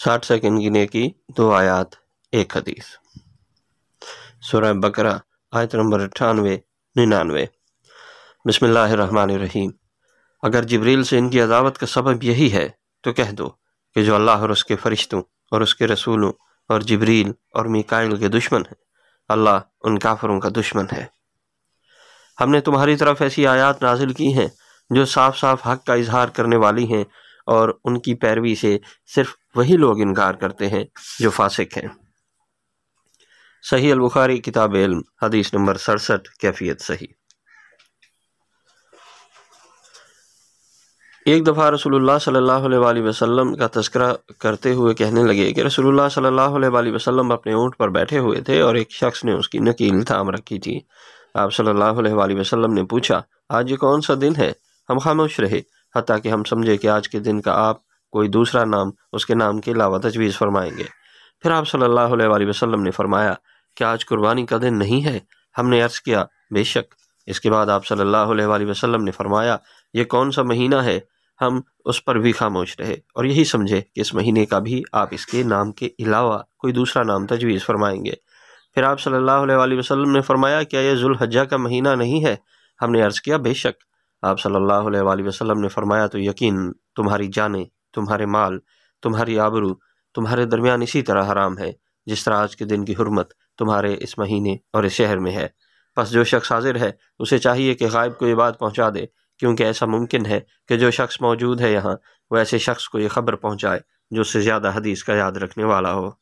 60 second की नेकी 2 आयत 1 हदीस। सूरह बकरा आयत नंबर 98-99। बिस्मिल्लाहिर्रहमानिर्रहीम। अगर जिब्रील से इनकी अदावत का सबब यही है तो कह दो कि जो अल्लाह और उसके फरिश्तों और उसके रसूलों और जिब्रील और मीकाइल के दुश्मन हैं, अल्लाह उन काफिरों का दुश्मन है। हमने तुम्हारी तरफ ऐसी आयात नाजिल की हैं जो साफ साफ हक का इजहार करने वाली हैं, और उनकी पैरवी से सिर्फ वही लोग इनकार करते हैं जो फासिक हैं। सही अल-बुखारी किताब इल्म हदीस नंबर 67 कैफियत सही। एक दफ़ा रसूलुल्लाह सल्लल्लाहु अलैहि वसल्लम का तज़किरा करते हुए कहने लगे कि रसूलुल्लाह सल्लल्लाहु अलैहि वसल्लम अपने ऊँट पर बैठे हुए थे और एक शख्स ने उसकी नकील थाम रखी थी। आप सल्लल्लाहु अलैहि वसल्लम ने पूछा, आज ये कौन सा दिन है? हम खामोश रहे हत्ता कि हम समझे कि आज के दिन का आप कोई दूसरा नाम उसके नाम के अलावा तजवीज़ फरमाएंगे। फिर आप सल्लल्लाहु अलैहि वसल्लम ने फरमाया, क्या आज कुर्बानी का दिन नहीं है? हमने अर्ज़ किया, बेशक। इसके बाद आप सल्लल्लाहु अलैहि वसल्लम ने फरमाया, ये कौन सा महीना है? हम उस पर भी खामोश रहे और यही समझे कि इस महीने का भी आप इसके नाम के अलावा कोई दूसरा नाम तजवीज़ फरमाएंगे। फिर आप सल्लल्लाहु अलैहि वसल्लम ने फरमाया, क्या यह ज़ुल्हज्जा का महीना नहीं है? हमने अर्ज़ किया, बेशक। आप सल्लल्लाहु अलैहि वसल्लम ने फरमाया, तो यकीन तुम्हारी जानें, तुम्हारे माल, तुम्हारी आबरू तुम्हारे दरमियान इसी तरह हराम है जिस तरह आज के दिन की हुर्मत तुम्हारे इस महीने और इस शहर में है। बस जो शख्स हाजिर है उसे चाहिए कि गायब को ये बात पहुँचा दे, क्योंकि ऐसा मुमकिन है कि जो शख्स मौजूद है यहाँ वो ऐसे शख्स को ये खबर पहुँचाए जो उससे ज़्यादा हदीस का याद रखने वाला हो।